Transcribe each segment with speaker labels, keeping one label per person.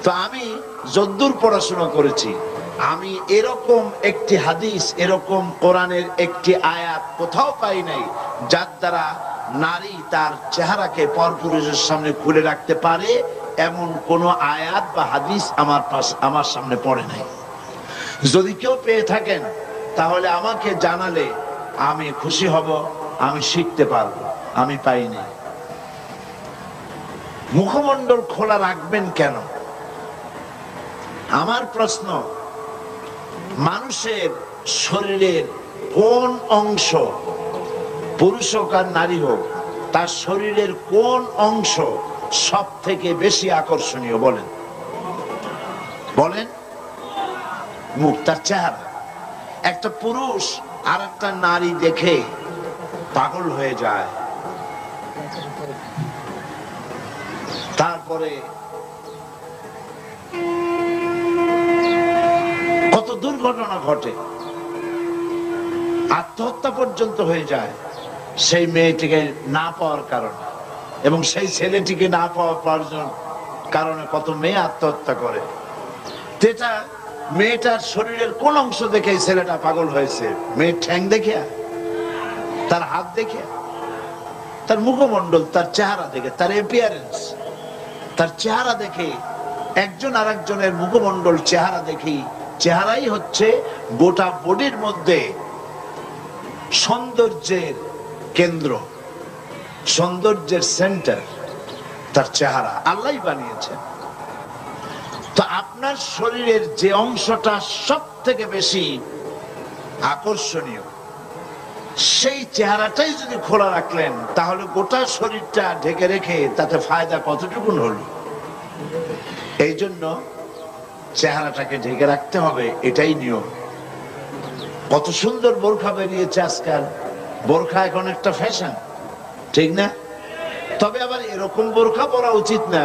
Speaker 1: তো আমি যদ্দূর পড়াশোনা করেছি, আমি এরকম একটি হাদিস, এরকম কোরআনের একটি আয়াত কোথাও পাই নাই যার দ্বারা নারী তার চেহারাকে পরপুরুষের সামনে খুলে রাখতে পারে, এমন কোন আয়াত বা হাদিস আমার সামনে পড়ে নাই। যদি কেউ পেয়ে থাকেন তাহলে আমাকে জানালে আমি খুশি হব, আমি শিখতে পারবো। আমি পাইনি। মুখমণ্ডল খোলা রাখবেন কেন? আমার প্রশ্ন, মানুষের শরীরের কোন অংশ, পুরুষ হোক আর নারী হোক, তার শরীরের কোন অংশ সব থেকে বেশি আকর্ষণীয়? বলেন বলেন। মুখ, তার চেহারা। একটা পুরুষ আর একটা নারী দেখে পাগল হয়ে যায়, তারপরে কত দুর্ঘটনা ঘটে, আত্মহত্যা পর্যন্ত হয়ে যায় সেই মেয়েটিকে না পাওয়ার কারণে, এবং সেই ছেলেটিকে না পাওয়ার কারণে কত মেয়ে আত্মহত্যা করে। এটা মেয়েটার শরীরের কোন অংশ দেখে ছেলেটা পাগল হয়েছে? মেয়ের ঠ্যাং দেখে, তার হাত দেখে, তার মুখমণ্ডল, তার চেহারা দেখে, তার অ্যাপিয়ারেন্স, তার চেহারা দেখে। একজন আর একজনের মুখমণ্ডল, চেহারা দেখি। চেহারাই হচ্ছে গোটা বডির মধ্যে সৌন্দর্যের কেন্দ্র, সৌন্দর্যের সেন্টার তার চেহারা। আল্লাহই বানিয়েছেন। তো আপনার শরীরের যে অংশটা সব থেকে বেশি আকর্ষণীয়, সেই চেহারাটাই যদি খোলা রাখলেন, তাহলে গোটা শরীরটা ঢেকে রেখে তাতে ফায়দা কতটুকু হলো? এই জন্য চেহারাটাকে ঢেকে রাখতে হবে, এটাই নিয়ম। কত সুন্দর বোরখা বেরিয়েছে আজকাল। বোরখা এখন একটা ফ্যাশন, ঠিক না? তবে আবার এরকম বোরখা পরা উচিত না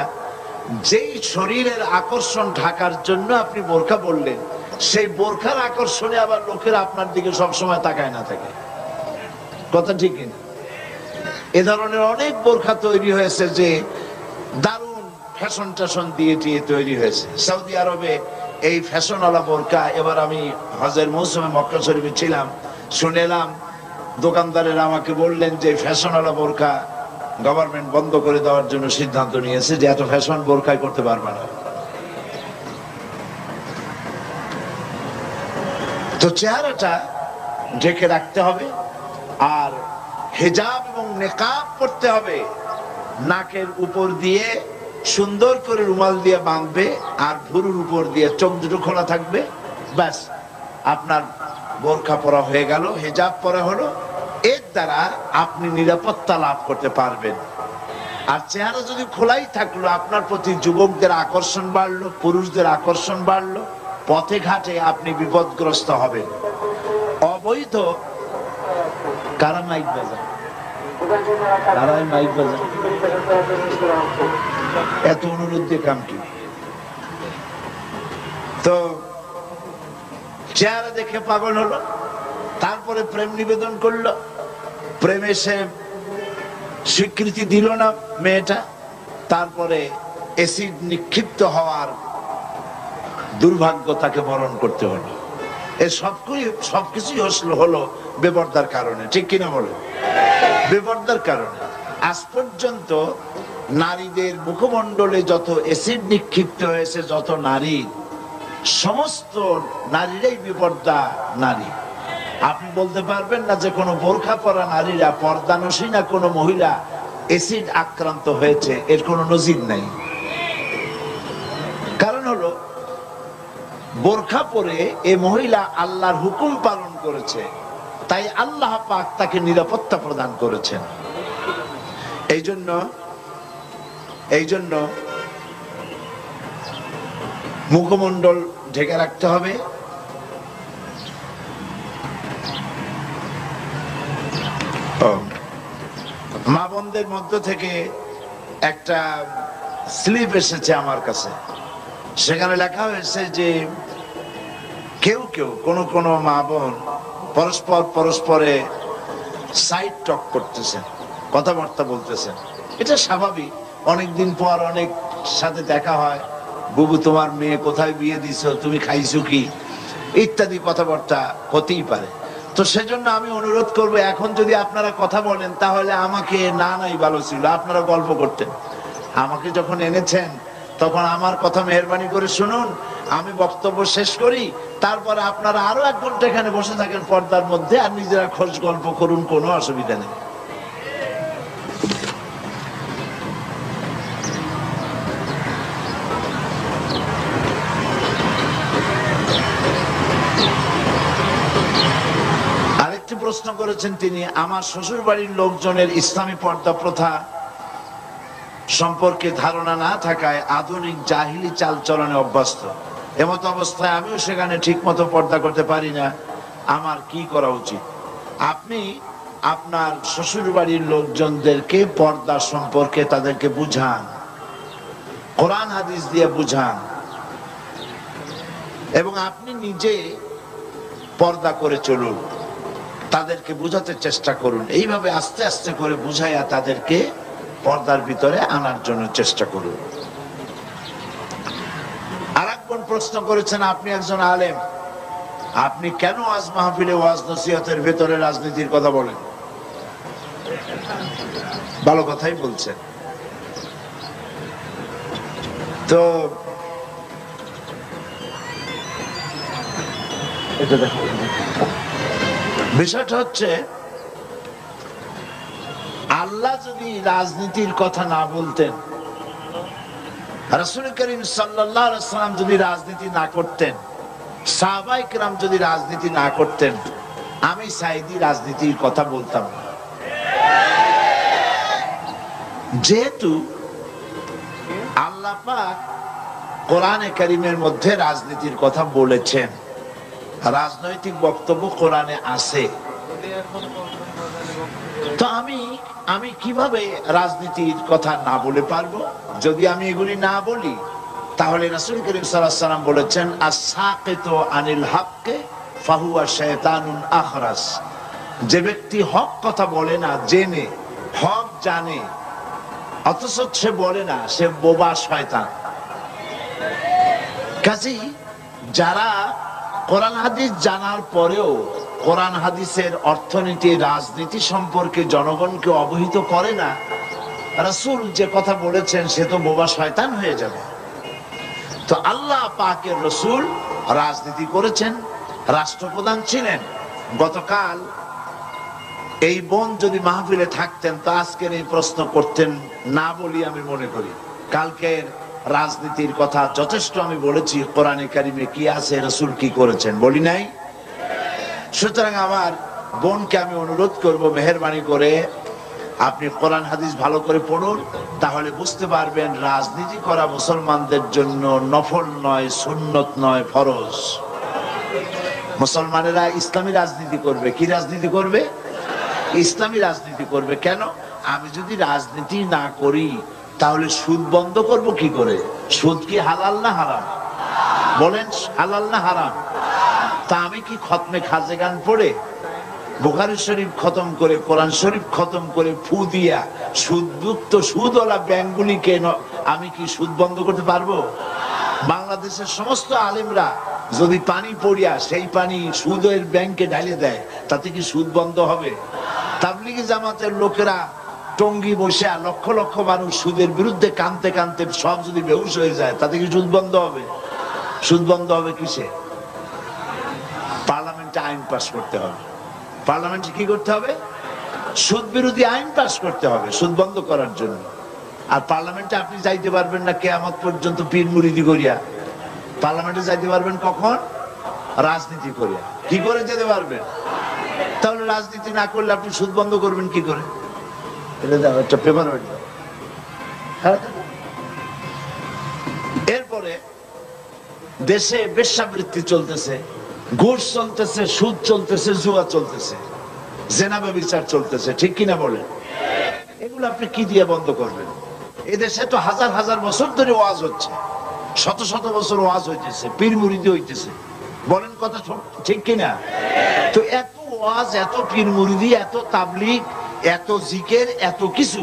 Speaker 1: যেই শরীরের আকর্ষণ ঢাকার জন্য আপনি বোরখা পরলেন, সেই বোরখার আকর্ষণে আবার লোকেরা আপনার দিকে সবসময় তাকায় না থাকে। কথা ঠিক কিনা? এ ধরনের অনেক বোরখা তৈরি হয়েছে যে দারুণ ফ্যাশন ট্যাশন দিয়ে তৈরি হয়েছে। সৌদি আরবে এই ফ্যাশনওয়ালা বোরখা, এবার আমি হজের মৌসুমে মক্কা শরীফে ছিলাম, শুনেলাম দোকানদারেরা আমাকে বললেন যে ফ্যাশনওয়ালা বোরখা গভর্নমেন্ট বন্ধ করে দেওয়ার জন্য সিদ্ধান্ত নিয়েছে, যে এত ফ্যাশন বোরখায় করতে পারবে না। তো চেহারাটা ঢেকে রাখতে হবে, আর হিজাব এবং নেকাব পড়তে হবে। নাকের উপর দিয়ে সুন্দর করে রুমাল দিয়ে বাঁধবে, আর ভুরুর উপর দিয়ে চোখ দুটো খোলা থাকবে, ব্যাস আপনার বোরখা পরা হয়ে গেল, হিজাব পরা হলো। এর দ্বারা আপনি নিরাপত্তা লাভ করতে পারবেন। আর চেহারা যদি খোলাই থাকলো, আপনার প্রতি যুবকদের আকর্ষণ বাড়লো, পুরুষদের আকর্ষণ বাড়লো, পথে ঘাটে আপনি বিপদগ্রস্ত হবেন। অবৈধ কারা মাইক বাজান, কারাই মাইক বাজান, এত অনুরোধ দিয়ে কাম কি? তো চেহারা দেখে পাগল হলো, তারপরে প্রেম নিবেদন করলো, প্রেমে সে স্বীকৃতি দিল না মেয়েটা, তারপরে অ্যাসিড নিক্ষিপ্ত হওয়ার দুর্ভাগ্য তাকে বরণ করতে হলো। এই সবকিছুই হলো বেপরদার কারণে, ঠিক কিনা বলে? বেপরদার কারণে। আজ পর্যন্ত নারীদের মুখমণ্ডলে যত অ্যাসিড নিক্ষিপ্ত হয়েছে, যত নারী, সমস্ত নারীরাই বেপরদা নারী। আপনি বলতে পারবেন না যে কোনো বোরখা পরা নারীরা, পর্দানসীনা কোনো মহিলা অ্যাসিড আক্রান্ত হয়েছে, এর কোনো নজির নাই। কারণ হলো বোরখা পরে এ মহিলা আল্লাহর হুকুম পালন করেছে, তাই আল্লাহ পাক তাকে নিরাপত্তা প্রদান করেছেন। এই জন্য মুখমণ্ডল ঢেকে রাখতে হবে। মা বোনদের মধ্য থেকে একটা স্লিপ এসেছে আমার কাছে, সেখানে লেখা হয়েছে যে কেউ কোন মা বোন পরস্পরে সাইড টক করতেছেন, কথাবার্তা বলতেছেন। এটা স্বাভাবিক, অনেকদিন পর অনেক সাথে দেখা হয়, বুবু তোমার মেয়ে কোথায় বিয়ে দিছো, তুমি খাইছো কি, ইত্যাদি কথাবার্তা হতেই পারে। তো সেজন্য আমি অনুরোধ করব, এখন যদি আপনারা কথা বলেন তাহলে আমাকে না নাই ভালো ছিল, আপনারা গল্প করতেন। আমাকে যখন এনেছেন তখন আমার কথা মেহেরবানি করে শুনুন, আমি বক্তব্য শেষ করি, তারপরে আপনারা আরো 1 ঘন্টা এখানে বসে থাকেন পর্দার মধ্যে, আর নিজেরা খোঁজ গল্প করুন, কোনো অসুবিধা নেই। আরেকটি প্রশ্ন করেছেন তিনি, আমার শ্বশুর বাড়ির লোকজনের ইসলামী পর্দা প্রথা সম্পর্কে ধারণা না থাকায় আধুনিক জাহিলি চালচলনে অভ্যস্ত। এমত অবস্থায় আমিও সেখানে ঠিক মতো পর্দা করতে পারি না, আমার কি করা উচিত? আপনি আপনার শ্বশুর বাড়ির লোকজনদেরকে পর্দা সম্পর্কে তাদেরকে বুঝান, কোরআন হাদিস দিয়ে বুঝান, এবং আপনি নিজে পর্দা করে চলুন, তাদেরকে বুঝাতে চেষ্টা করুন। এইভাবে আস্তে আস্তে করে বুঝাইয়া তাদেরকে পর্দার ভিতরে আনার জন্য চেষ্টা করুন। আরেকজন প্রশ্ন করেছেন, আপনি একজন আলেম, আপনি কেন আজ মাহফিলে ওয়াজ নসিহতের ভেতরে রাজনীতির কথা বলেন? ভালো কথাই বলছেন। তো বিষয়টা হচ্ছে, আল্লাহ যদি রাজনীতির কথা না বলতেন, রাসূল করিম সাল্লাল্লাহু আলাইহি ওয়াসাল্লাম যদি রাজনীতি না করতেন, সাহাবায়ে কেরাম যদি রাজনীতি না করতেন, আমি সাঈদী রাজনীতির কথা বলতাম না। যেহেতু আল্লাহ পাক কোরআনে কারীমের মধ্যে রাজনীতির কথা বলেছেন, রাজনৈতিক বক্তব্য কোরআনে আছে, তো আমি কিভাবে রাজনীতির কথা না বলে পারবো? যদি আমি এগুলি না বলি, তাহলে রাসূল করিম সাল্লাল্লাহু আলাইহি ওয়াসাল্লাম বলেছেন, আস-সাকিতু আনিল হাক্কি ফাহুয়া শায়তানুন আখরাস। যে ব্যক্তি হক কথা বলে না, জেনে হক জানে অথচ সে বলে না, সে বোবা শয়তান। কাজেই যারা কোরআন হাদিস জানার পরেও কোরআন হাদিসের অর্থনীতি, রাজনীতি সম্পর্কে জনগণকে অবহিত করে না, রাসূল যে কথা বলেছেন সে তো বোবা শয়তান হয়ে যাবে। তো আল্লাহ পাকের রাসূল রাজনীতি করেছেন, রাষ্ট্রপ্রধান ছিলেন। গতকাল এই বোন যদি মাহফিলে থাকতেন তো আজকের এই প্রশ্ন করতেন না বলি আমি মনে করি। কালকের রাজনীতির কথা যথেষ্ট আমি বলেছি, কোরআনে কারিমে কি আছে, রাসূল কি করেছেন, বলি নাই? সুতরাং আমার বোনকে আমি অনুরোধ করব, মেহেরবানি করে আপনি কোরআন হাদিস ভালো করে পড়ুন, তাহলে বুঝতে পারবেন রাজনীতি করা মুসলমানদের জন্য নফল নয়, সুন্নত নয়, ফরজ। মুসলমানেরা ইসলামী রাজনীতি করবে। কি রাজনীতি করবে? ইসলামী রাজনীতি করবে। কেন? আমি যদি রাজনীতি না করি তাহলে সুদ বন্ধ করব কি করে? সুদ কি হালাল না হারাম? বলেন, হালাল না হারাম? তা আমি কি খতমে খাজেগান পড়ে, বুখারী শরীফ খতম করে, কোরআন শরীফ খতম করে, ফু দিয়া সুদযুক্ত সুদওয়ালা ব্যাংকগুলিকে আমি কি সুদ বন্ধ করতে পারবো? বাংলাদেশের সমস্ত আলেমরা যদি পানি পড়িয়া সেই পানি সুদের ব্যাংকে ঢালে দেয়, তাতে কি সুদ বন্ধ হবে? তাবলিগি জামাতের লোকেরা টঙ্গি বসে লক্ষ লক্ষ মানুষ সুদের বিরুদ্ধে কাঁদতে কাঁদতে সব যদি বেহুশ হয়ে যায়, তাতে কি সুদ বন্ধ হবে? সুদ বন্ধ হবে কিসে? পার্লামেন্টে আইন পাস করতে হবে। পার্লামেন্টে কি করতে হবে? সুদ বিরোধী আইন পাস করতে হবে সুদ বন্ধ করার জন্য। আর পার্লামেন্টে আপনি যাইতে পারবেন না কিয়ামত পর্যন্ত পীর মুরিদি করিয়া। পার্লামেন্টে যাইতে পারবেন কখন? রাজনীতি করিয়া। কি করে যেতে পারবেন? তাহলে রাজনীতি না করলে আপনি সুদ বন্ধ করবেন কি করে? এরপরে দেশে বেশ্যাবৃত্তি চলতেছে, ঘুষ চলতেছে, সুদ চলতেছে, জুয়া চলতেছে, জেনা ব্যভিচার চলতেছে, ঠিক কিনা বলেন? এগুলো আপনি কি দিয়ে বন্ধ করবেন? এদেশে তো হাজার হাজার বছর ধরে ওয়াজ হচ্ছে, শত শত বছর ওয়াজ হইতেছে, পীর মুরিদি হইতেছে, বলেন কথা ঠিক কিনা? তো এত ওয়াজ, এত পীর মুরিদি, এত তাবলীগ, এত জিকির, এত কিছু,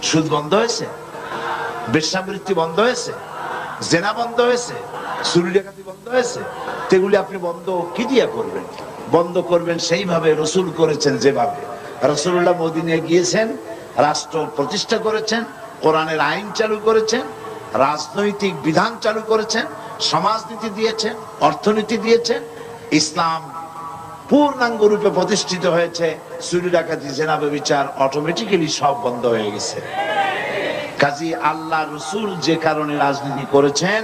Speaker 1: সুদ বন্ধ হয়েছে? বেশ্যাবৃত্তি বন্ধ হয়েছে? জেনা বন্ধ হয়েছে, চুরি ডাকাতি বন্ধ হয়েছে, সেগুলি আপনি বন্ধ কি দিয়া করবেন? বন্ধ করবেন সেইভাবে রসুল করেছেন, যেভাবে রাসূলুল্লাহ মদিনায় গিয়েছেন, রাষ্ট্র প্রতিষ্ঠা করেছেন, কোরআনের আইন চালু করেছেন, রাজনৈতিক বিধান চালু করেছেন, সমাজনীতি দিয়েছেন, অর্থনীতি দিয়েছেন, ইসলাম পূর্ণাঙ্গ রূপে প্রতিষ্ঠিত হয়েছে। চুরি ডাকাতি জেনা ব্যভিচার অটোমেটিক্যালি সব বন্ধ হয়ে গেছে। কাজী আল্লাহ রসুল যে কারণে রাজনীতি করেছেন,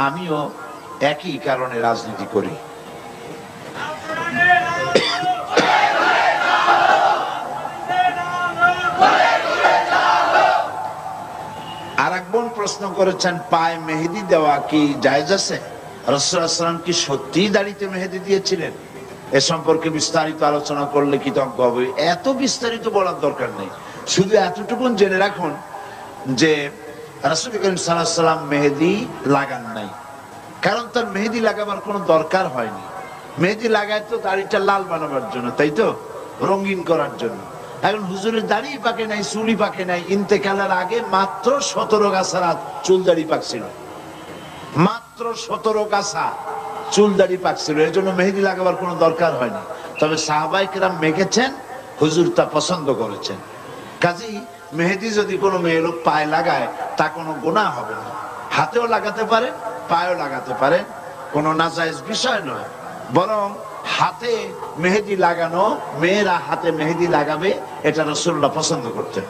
Speaker 1: আমিও একই কারণে রাজনীতি করি। আর এক বোন প্রশ্ন করেছেন, পায়ে মেহেদি দেওয়া কি জায়েজ আছে? রাসূলুল্লাহ সাল্লাল্লাহু আলাইহি ওয়াসাল্লাম কি সত্যিই দাড়িতে মেহেদি দিয়েছিলেন? এ সম্পর্কে বিস্তারিত আলোচনা করলে কৃতজ্ঞ হবে। এত বিস্তারিত বলার দরকার নেই, শুধু এতটুকুন জেনে রাখুন যে রাসূল করিম সাল্লাল্লাহু আলাইহি ওয়াসাল্লাম মেহেদি লাগান নাই, কারণ তার মেহেদি লাগাবার কোনো দরকার হয়নি। মেহেদি লাগায় তো দাড়িটা লাল বানাবার জন্য, তাই তো, রঙিন করার জন্য। এখন হুজুরের দাড়ি পাকে নাই, চুলি পাকে নাই, ইন্তেকালের আগে মাত্র 17 গাছা চুল দাড়ি পাকছিল, মাত্র 17 গাছা চুল দাড়ি পাকছিল, এর জন্য মেহেদি লাগাবার কোনো দরকার হয়নি। তবে সাহাবায়ে কেরাম মেখেছেন, হুজুর তা পছন্দ করেছেন। কাজেই মেহেদি যদি কোনো মেয়ে লোক পায়ে লাগায়, তা কোনো গুনাহ হবে না। হাতেও লাগাতে পারেন, পায়েও লাগাতে পারেন, কোনো নাজায়েজ বিষয় নয়। বরং হাতে মেহেদি লাগানো, মেয়েরা হাতে মেহেদি লাগাবে, এটা রাসূলুল্লাহ পছন্দ করতেন।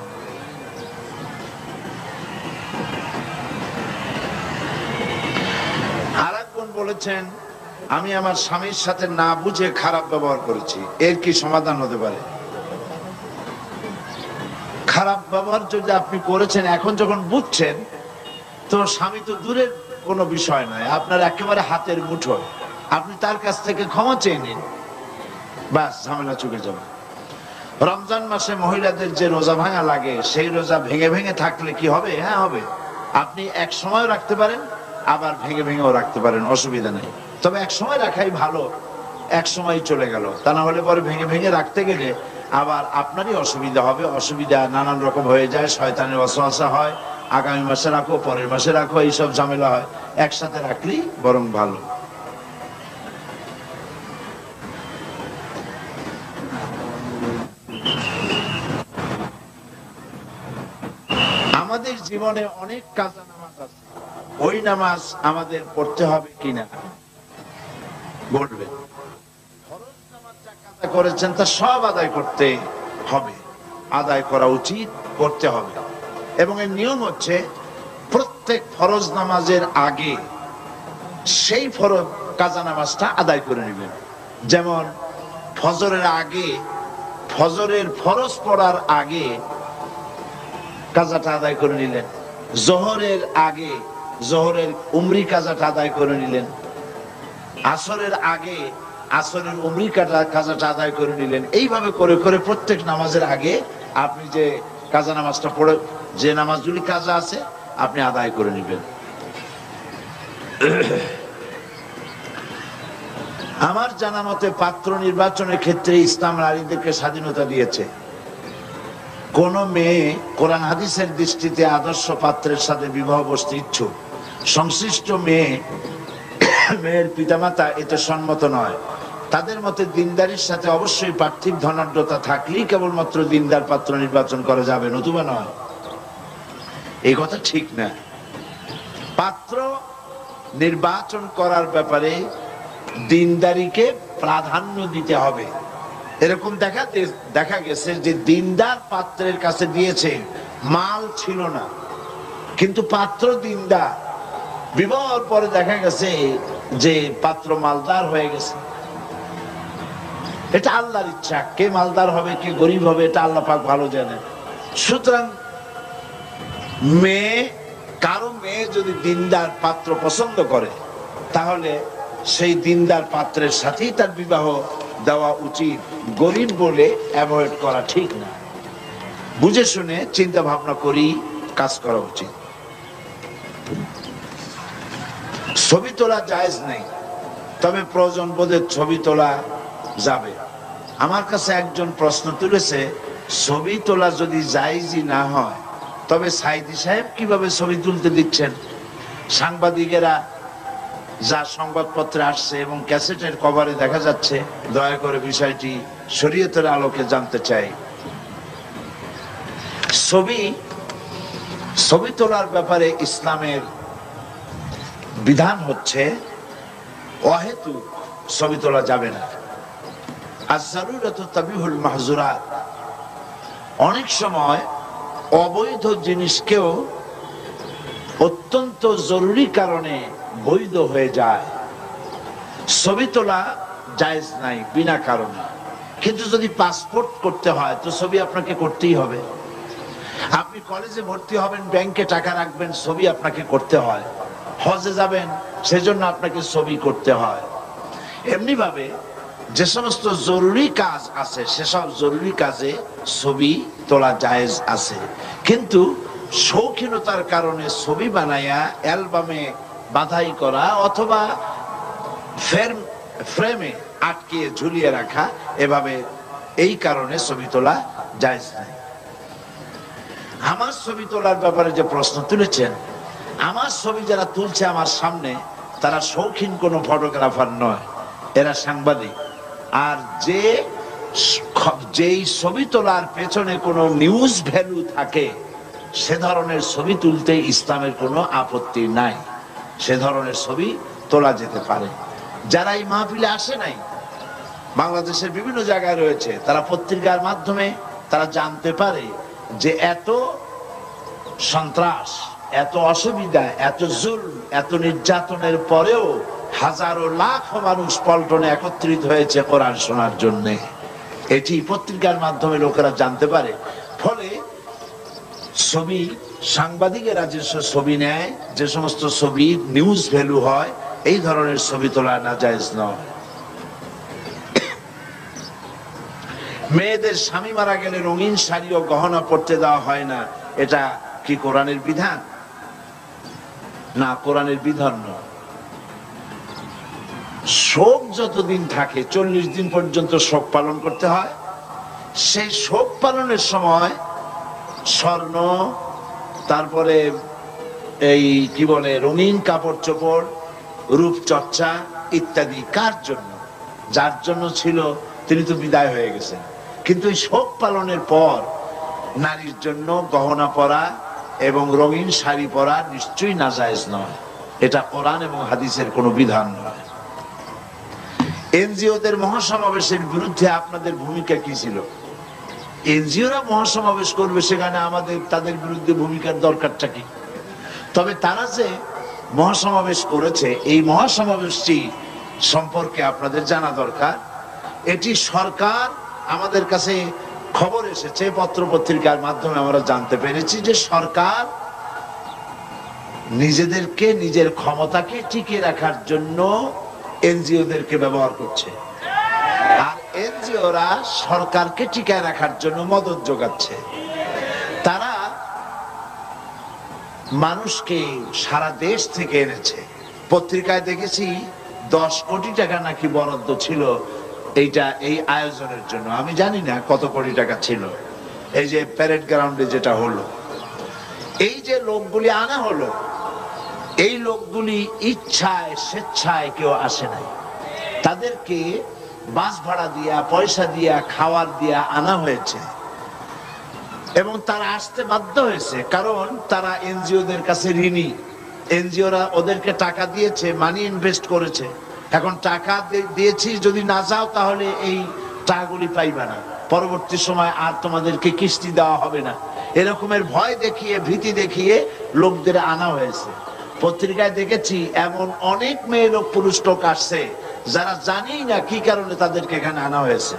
Speaker 1: আরেকজন বলেছেন, আমি আমার স্বামীর সাথে না বুঝে খারাপ ব্যবহার করেছি, এর কি সমাধান হতে পারে? খারাপ ব্যবহার যদি আপনি করেছেন, এখন যখন বুঝছেন, তো স্বামী তো দূরের কোনো বিষয় নয়, আপনার একেবারে হাতের মুঠোয়। আপনি তার কাছ থেকে ক্ষমা চেয়ে নিন, বাস, ঝামেলা চুকে যাবে। রমজান মাসে মহিলাদের যে রোজা ভাঙা লাগে, সেই রোজা ভেঙে ভেঙে থাকলে কি হবে? হ্যাঁ হবে। আপনি এক সময় রাখতে পারেন, আবার ভেঙে ভেঙেও রাখতে পারেন, অসুবিধা নেই। তবে এক সময় রাখাই ভালো, এক সময় চলে গেল, তা না হলে পরে ভেঙে ভেঙে রাখতে গেলে আবার আপনারই অসুবিধা হবে। অসুবিধা নানান রকম হয়ে যায়, শয়তানের ওয়াসওয়াসা হয়, আগামী মাসে রাখো, পরের মাসে রাখো, এইসব ঝামেলা হয়। একসাথে রাখলেই বরং ভালো। আমাদের জীবনে অনেক কাজা নামাজ আছে, ওই নামাজ আমাদের পড়তে হবে কিনা বলবেন। ফরজ নামাজ যা কাজা করেছেন তা সব আদায় করতে হবে, আদায় করা উচিত, করতে হবে। এবং এর নিয়ম হচ্ছে, প্রত্যেক ফরজ নামাজের আগে সেই ফরজ কাজা নামাজটা আদায় করে নেবেন। যেমন ফজরের আগে, ফজরের ফরজ পড়ার আগে কাজাটা আদায় করে নিলেন, জোহরের আগে জোহরের উমরি কাজাটা আদায় করে নিলেন, আসরের আগে আসরের উমরি কাজাটা আদায় করে নিলেন। এইভাবে করে করে প্রত্যেক নামাজের আগে আপনি যে কাজা নামাজটা পড়ে, যে নামাজগুলি কাজা আছে, আপনি আদায় করে নেবেন। আমার জানা মতে পাত্র নির্বাচনের ক্ষেত্রে ইসলাম নারীদেরকে স্বাধীনতা দিয়েছে। কোন মেয়ে কোরআন হাদিসের দৃষ্টিতে আদর্শ পাত্রের সাথে বিবাহ বসতে ইচ্ছুক, সংশ্লিষ্ট মেয়ের পিতামাতা এতে সম্মত নয়। তাদের মতে দিনদারির সাথে অবশ্যই পার্থিব ধনাঢ্যতা থাকলেই কেবলমাত্র দিনদার পাত্র নির্বাচন করা যাবে, নতুবা নয়। এই কথা ঠিক না। পাত্র নির্বাচন করার ব্যাপারে দিনদারিকে প্রাধান্য দিতে হবে। এরকম দেখা গেছে যে দিনদার পাত্রের কাছে দিয়েছে, মাল ছিল না, কিন্তু পাত্র দিনদার। বিবাহের পরে দেখা গেছে যে পাত্র মালদার হয়ে গেছে। এটা আল্লাহর ইচ্ছা, কে মালদার হবে কে গরিব হবে এটা আল্লাহ পাক ভালো জানেন। সুতরাং কারো মেয়ে যদি দিনদার পাত্র পছন্দ করে, তাহলে সেই দিনদার পাত্রের সাথেই তার বিবাহ দেওয়া উচিত। গরিব বলে অ্যাভয়েড করা ঠিক না। বুঝে শুনে চিন্তা ভাবনা করি কাজ করা উচিত। ছবি তোলা জায়েজ নেই, তবে প্রয়োজন বোধে ছবি তোলা যাবে। আমার কাছে একজন প্রশ্ন তুলেছে, ছবি তোলা যদি জায়েজই না হয়, তবে সাইদি সাহেব কিভাবে ছবি তুলতে দিচ্ছেন? সাংবাদিকেরা যা সংবাদপত্রে আসছে এবং ক্যাসেটের কভারে দেখা যাচ্ছে, দয়া করে বিষয়টি শরীয়তের আলোকে জানতে চাই। ছবি তোলার ব্যাপারে ইসলামের বিধান হচ্ছে অহেতুক ছবি তোলা যাবে না। আয-যারুরাতু তাবিহুল মাহযুরাত। অনেক সময় অবৈধ জিনিসকেও অত্যন্ত জরুরি কারণে বৈধ হয়ে যায়। ছবি তোলা জায়েজ নাই বিনা কারণে, কিন্তু যদি পাসপোর্ট করতে হয় তো ছবি আপনাকে করতেই হবে। আপনি কলেজে ভর্তি হবেন, ব্যাংকে টাকা রাখবেন, ছবি আপনাকে করতে হয়। হজে যাবেন, সেজন্য আপনাকে ছবি করতে হয়। এমনি ভাবে যে সমস্ত জরুরি কাজ আছে সেসব জরুরি কাজে ছবি তোলা জায়েজ আছে, কিন্তু শৌখিনতার কারণে ছবি বানায়া অ্যালবামে বাঁধাই করা অথবা ফ্রেমে আটকে ঝুলিয়ে রাখা, এভাবে এই কারণে ছবি তোলা জায়েজ নাই। আমার ছবি তোলার ব্যাপারে যে প্রশ্ন তুলেছেন, আমার ছবি যারা তুলছে আমার সামনে তারা শৌখিন কোনো ফটোগ্রাফার নয়, এরা সাংবাদিক। আর যেই ছবি তোলার পেছনে কোনো নিউজ ভ্যালু থাকে সে ধরনের ছবি তুলতে ইসলামের কোনো আপত্তি নাই, সে ধরনের ছবি তোলা যেতে পারে। যারা এই মাহফিলে আসে নাই, বাংলাদেশের বিভিন্ন জায়গায় রয়েছে, তারা পত্রিকার মাধ্যমে তারা জানতে পারে যে এত সন্ত্রাস, এত অসুবিধা, এত জুলম, এত নির্যাতনের পরেও হাজারো লাখ মানুষ পল্টনে একত্রিত হয়েছে কোরআন শোনার জন্য। এটি পত্রিকার মাধ্যমে লোকেরা জানতে পারে। ফলে ছবি, সাংবাদিকেরা যে ছবি নেয়, যে সমস্ত ছবি নিউজ ভ্যালু হয়, এই ধরনের ছবি তোলা নাজায়েজ নয়। মেয়েদের স্বামী মারা গেলে রঙিন শাড়ি ও গহনা পরতে দেওয়া হয় না, এটা কি কোরআনের বিধান? না, কোরআনের বিধান নয়। শোক যতদিন থাকে, 40 দিন পর্যন্ত শোক পালন করতে হয়। সেই শোক পালনের সময় স্বর্ণ, তারপরে এই কি বলে রঙিন কাপড় চোপড়, রূপচর্চা ইত্যাদি কার জন্য? যার জন্য ছিল তিনি তো বিদায় হয়ে গেছেন। কিন্তু এই শোক পালনের পর নারীর জন্য গহনা পরা এবং রঙিন শাড়ি পরা নিশ্চয়ই নাজায়েজ নয়। এটা কোরআন এবং হাদিসের কোনো বিধান নয়। এনজিওদের মহাসমাবেশের বিরুদ্ধে আপনাদের ভূমিকা কি ছিল? এনজিওরা মহাসমাবেশ করবে, সেখানে আমাদের তাদের বিরুদ্ধে ভূমিকার দরকারটা কি? তবে তারা যে মহাসমাবেশ করেছে, এই মহাসমাবেশটি সম্পর্কে আপনাদের জানা দরকার। এটি সরকার, আমাদের কাছে খবর এসেছে, পত্র পত্রিকার মাধ্যমে আমরা জানতে পেরেছি যে সরকার নিজেদেরকে, নিজের ক্ষমতাকে টিকিয়ে রাখার জন্য এনজিওদেরকে ব্যবহার করছে, আর এনজিওরা সরকারকে টিকায় রাখার জন্য মদত যোগাচ্ছে। তারা মানুষকে সারা দেশ থেকে এনেছে। পত্রিকায় দেখেছি 10 কোটি টাকা নাকি বরাদ্দ ছিল এই আয়োজনের জন্য। আমি জানি না কত কোটি টাকা ছিল। এই যে প্যারেড গ্রাউন্ডে যেটা হলো, এই যে লোকগুলি আনা হলো, এই লোকগুলি ইচ্ছায় স্বেচ্ছায় কেউ আসে নাই। তাদেরকে বাস ভাড়া দিয়া, পয়সা দিয়া, খাওয়ার দিয়া আনা হয়েছে এবং তারা আসতে বাধ্য হয়েছে, কারণ তারা এনজিওদের কাছে ঋণী। এনজিওরা ওদেরকে টাকা দিয়েছে, মানি ইনভেস্ট করেছে। এখন টাকা দিয়েছি, যদি না যাও তাহলে এই টাকাগুলি পাইবে না, পরবর্তী সময় আর তোমাদেরকে কিস্তি দেওয়া হবে না, এরকমের ভয় দেখিয়ে, ভীতি দেখিয়ে লোকদের আনা হয়েছে। পত্রিকায় দেখেছি এমন অনেক মেয়ে লোক, পুরুষ লোক আসছে যারা জানি না কি কারণে তাদেরকে এখানে আনা হয়েছে।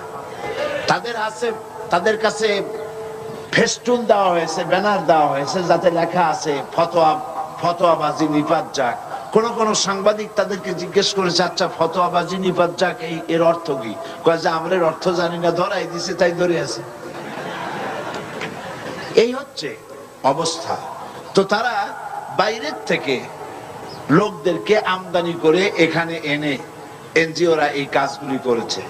Speaker 1: তাদের কাছে ফেস্টুন দেওয়া হয়েছে, ব্যানার দেওয়া হয়েছে, যাতে লেখা আছে ফতোয়াবাজি নিপাত যাক। কোন সাংবাদিক তাদেরকে জিজ্ঞেস করেছে, আচ্ছা ফতোয়াবাজি নিপাত যাক এর অর্থ কি? কয় যে আমরা এর অর্থ জানি না, ধরাই দিছে তাই ধরে আছে। এই হচ্ছে অবস্থা। তো তারা বাইরের থেকে লোকদেরকে আমদানি করে এখানে এনে এনজিওরা এই কাজগুলি করেছে।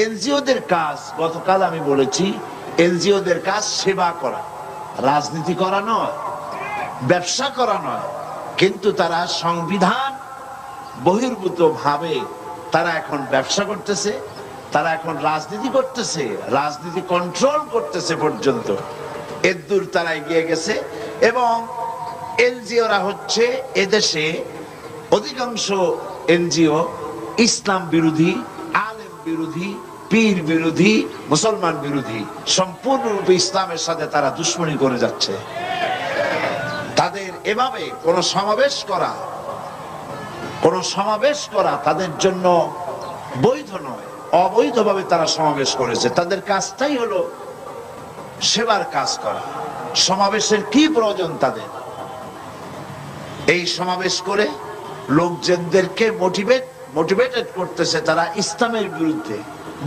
Speaker 1: এনজিওদের কাজ, গতকাল আমি বলেছি, এনজিওদের কাজ সেবা করা, রাজনীতি করা নয়, ব্যবসা করা নয়। কিন্তু তারা সংবিধান বহির্ভূত ভাবে তারা এখন ব্যবসা করতেছে, তারা এখন রাজনীতি করতেছে, রাজনীতি কন্ট্রোল করতেছে পর্যন্ত এদূর তারা এগিয়ে গেছে। এবং এনজিওরা হচ্ছে এদেশে অধিকাংশ এনজিও ইসলাম বিরোধী, আলেম বিরোধী, পীর বিরোধী, মুসলমান বিরোধী, সম্পূর্ণরূপে ইসলামের সাথে তারা দুশ্মনী করে যাচ্ছে। তাদের এভাবে কোন সমাবেশ করা তাদের জন্য বৈধ নয়, অবৈধভাবে তারা সমাবেশ করেছে। তাদের কাজটাই হলো সেবার কাজ করা। সমাবেশের কি প্রয়োজন তাদের? এই সমাবেশ করে লোকজনদেরকে মোটিভেটেড করতেছে তারা ইসলামের বিরুদ্ধে।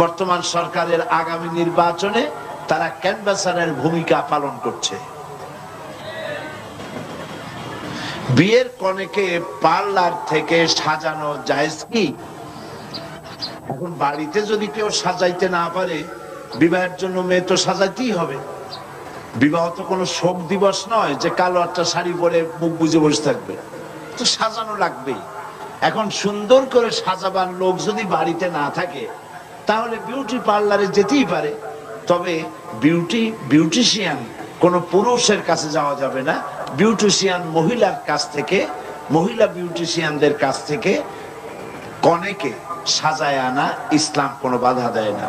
Speaker 1: বর্তমান সরকারের আগামী নির্বাচনে তারা ক্যানভাসারের ভূমিকা পালন করছে। বিয়ের কনেকে পার্লার থেকে সাজানো জায়েজ কি? এখন বাড়িতে যদি কেউ সাজাইতে না পারে, বিবাহের জন্য মেয়ে তো সাজাইতেই হবে। বিবাহ তো কোনো শোক দিবস নয় যে কালো একটা শাড়ি পরে মুখ বুজে বসে থাকবে, তো সাজানো লাগবেই। এখন সুন্দর করে সাজাবার লোক যদি বাড়িতে না থাকে, তাহলে বিউটি পার্লারে যেতেই পারে। তবে বিউটিশিয়ান কোন পুরুষের কাছে যাওয়া যাবে না। বিউটিশিয়ান মহিলা বিউটিশিয়ানদের কাছ থেকে কনেকে সাজায় আনা ইসলাম কোনো বাধা দেয় না।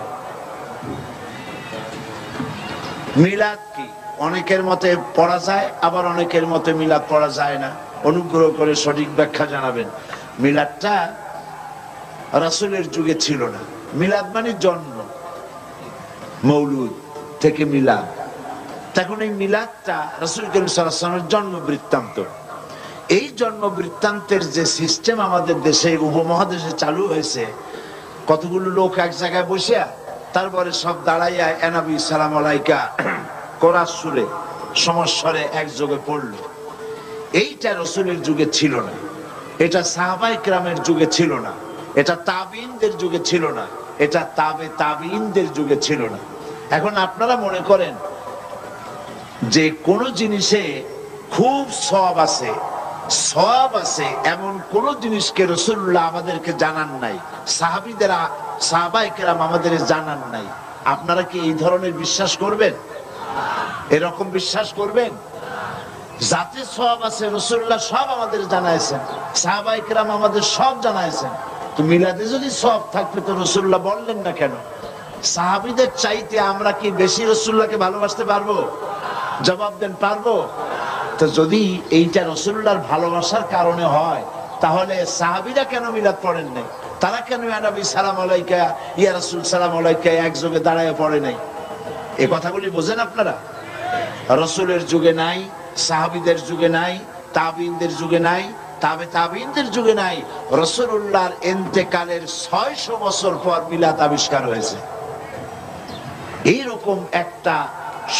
Speaker 1: মিলাদ কি? অনেকের মতে পড়া যায়, আবার অনেকের মতে মিলাদ পড়া যায় না। অনুগ্রহ করে সঠিক ব্যাখ্যা জানাবেন। মিলাদটা রাসূলের যুগে ছিল না। মিলাদ মানে জন্ম, মৌলুদ থেকে মিলাদ। তখন এই মিলাদটা রাসূল করিম সাল্লাল্লাহু আলাইহি ওয়াসাল্লামের জন্ম বৃত্তান্ত। এই জন্ম বৃত্তান্তের যে সিস্টেম আমাদের দেশে উপমহাদেশে চালু হয়েছে, কতগুলো লোক এক জায়গায় বসিয়া তারপরে সব দাঁড়াইয়া এনাবি সালাম আলাইকা কোরআন সুরে সমস্বরে একযোগে পড়ল। এইটা রাসূলের যুগে ছিল না, এটা সাহাবায়ে কেরামের যুগে ছিল না, এটা তাবিঈনদের যুগে ছিল না, এটা তাবিঈনদের যুগে ছিল না। এখন আপনারা মনে করেন যে কোন জিনিসে খুব সওয়াব আছে এমন কোন জিনিসকে রাসূলুল্লাহ আমাদেরকে জানান নাই, সাহাবায়ে কেরাম আমাদের জানান নাই। আপনারা কি এই ধরনের বিশ্বাস করবেন? এরকম বিশ্বাস করবেন? যাতে সওয়াব আছে রাসূলুল্লাহ সব আমাদের জানাইছেন, সাহাবায়ে কেরাম আমাদের সব জানাইছেন। তো মিলাদে যদি সওয়াব থাকবে তো রাসূলুল্লাহ বললেন না কেন? সাহাবীদের চাইতে আমরা কি বেশি রাসূলুল্লাহকে ভালোবাসতে পারবো? জবাব দেন, পারবো? তো যদি এইটা রাসূলুল্লাহর ভালোবাসার কারণে হয়, তাহলে সাহাবীরা কেন মিলাদ পড়েন নাই? তারা কেন ইয়া নবী সালাম আলাইকা, ইয়া রাসূল সালাম আলাইকা একযোগে দাঁড়ায় পড়ে নাই? এই কথাগুলি বোঝেন আপনারা? রাসূলের যুগে নাই, সাহাবীদের যুগে নাই, তাবিঈনদের যুগে নাই, তাবিঈনদের যুগে নাই। রাসূলুল্লাহর ইন্তেকালের 600 বছর পর মিলাদ আবিষ্কার হয়েছে। এইরকম একটা